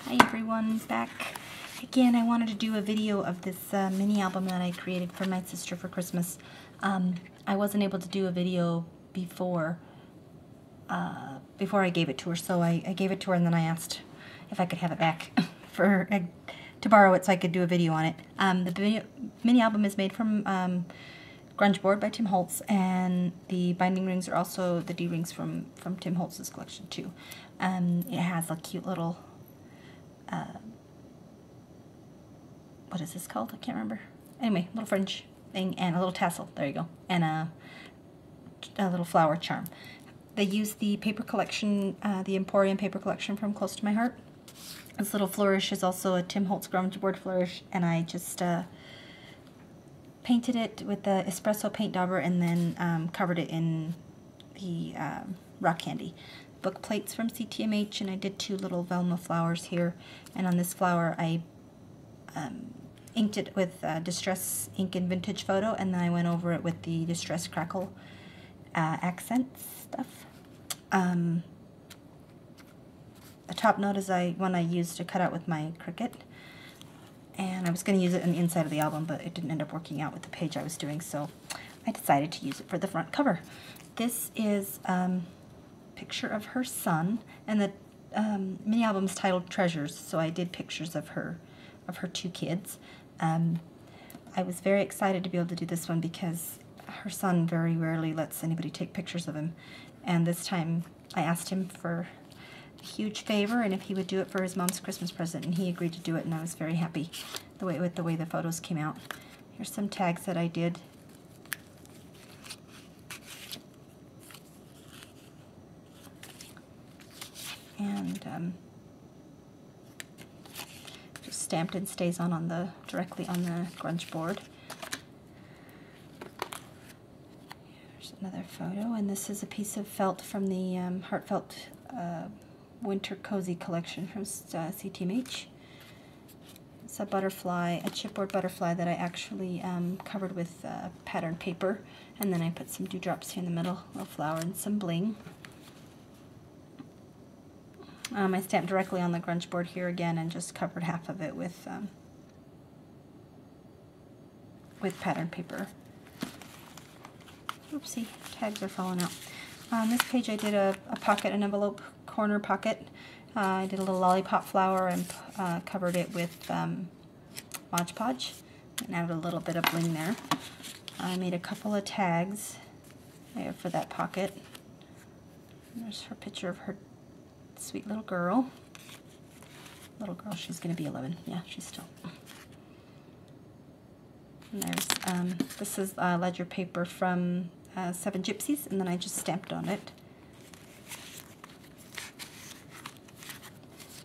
Hi everyone, back again. I wanted to do a video of this mini album that I created for my sister for Christmas. I wasn't able to do a video before I gave it to her, so I gave it to her and then I asked if I could have it back to borrow it so I could do a video on it. The mini album is made from Grunge Board by Tim Holtz, and the binding rings are also the D-rings from Tim Holtz's collection too. It has a cute little what is this called? I can't remember. Anyway, little fringe thing and a little tassel. There you go. And a little flower charm. They used the paper collection, the Emporium paper collection from Close to My Heart. This little flourish is also a Tim Holtz Grunge Board flourish, and I just painted it with the espresso paint dauber and then covered it in the rock candy. Book plates from CTMH, and I did two little Velma flowers here, and on this flower I inked it with Distress Ink and Vintage Photo, and then I went over it with the Distress Crackle accent stuff. The top note is one I used to cut out with my Cricut, and I was going to use it on the inside of the album, but it didn't end up working out with the page I was doing, so I decided to use it for the front cover. This is picture of her son, and the mini album is titled Treasures, so I did pictures of her two kids. I was very excited to be able to do this one because her son very rarely lets anybody take pictures of him, and this time I asked him for a huge favor and if he would do it for his mom's Christmas present, and he agreed to do it, and I was very happy with the way the photos came out. Here's some tags that I did. And just stamped and stays on directly on the Grunge board. Here's another photo, and this is a piece of felt from the Heartfelt Winter Cozy collection from CTMH. It's a butterfly, a chipboard butterfly that I actually covered with patterned paper, and then I put some dewdrops here in the middle, a flower and some bling. I stamped directly on the Grunge board here again and just covered half of it with patterned paper. Oopsie, tags are falling out. On this page I did a pocket, an envelope corner pocket. I did a little lollipop flower and covered it with Mod Podge and added a little bit of bling there. I made a couple of tags there for that pocket. And there's her picture of her sweet little girl. She's going to be 11. Yeah, she's still. And there's, this is ledger paper from Seven Gypsies, and then I just stamped on it.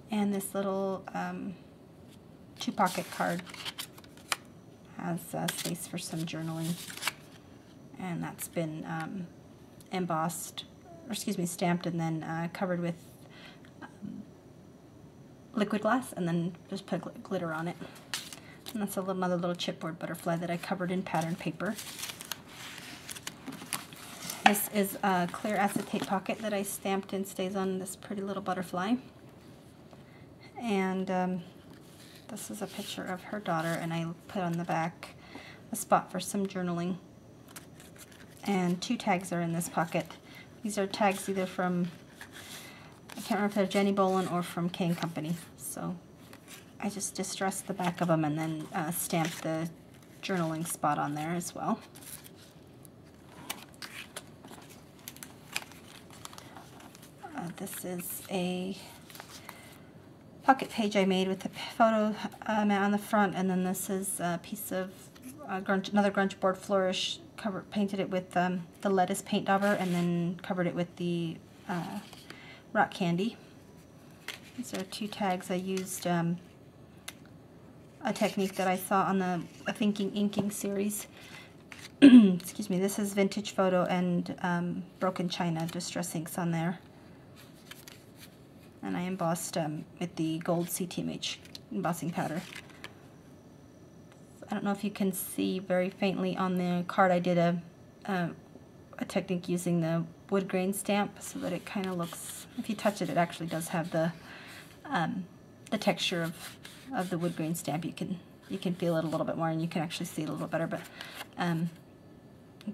And this little two-pocket card has space for some journaling, and that's been stamped and then covered with liquid glass, and then just put glitter on it. And that's another little chipboard butterfly that I covered in patterned paper. This is a clear acetate pocket that I stamped and stays on this pretty little butterfly. And this is a picture of her daughter, and I put on the back a spot for some journaling. And two tags are in this pocket. These are tags either from, I can't remember if they're Jenny Bolin or from K & Company. So I just distressed the back of them and then stamped the journaling spot on there as well. This is a pocket page I made with the photo on the front, and then this is a piece of another Grunge board flourish. Painted it with the lettuce paint dauber, and then covered it with the rock candy. These are two tags. I used a technique that I saw on the Thinking Inking series. Excuse me. This is Vintage Photo and Broken China Distress Inks on there. And I embossed with the gold CTMH embossing powder. I don't know if you can see very faintly on the card. I did a technique using the wood grain stamp so that it kind of looks, if you touch it, it actually does have the the texture of the wood grain stamp. You can feel it a little bit more, and you can actually see it a little better. But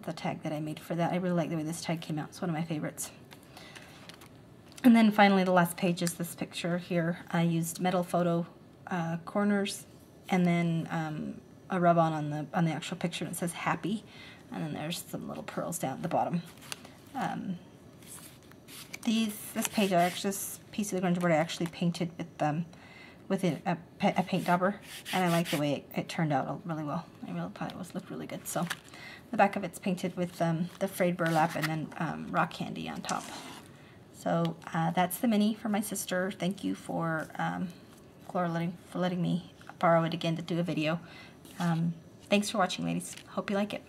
the tag that I made for that, I really like the way this tag came out. It's one of my favorites. And then finally, the last page is this picture here. I used metal photo corners, and then a rub-on on the actual picture, and it says happy, and then there's some little pearls down at the bottom. This page, this piece of the grunge board, I actually painted with a paint dauber, and I like the way it turned out really well. I really thought it looked really good. So the back of it's painted with the frayed burlap and then rock candy on top. So that's the mini for my sister. Thank you for Clara letting me borrow it again to do a video. Thanks for watching, ladies. Hope you like it.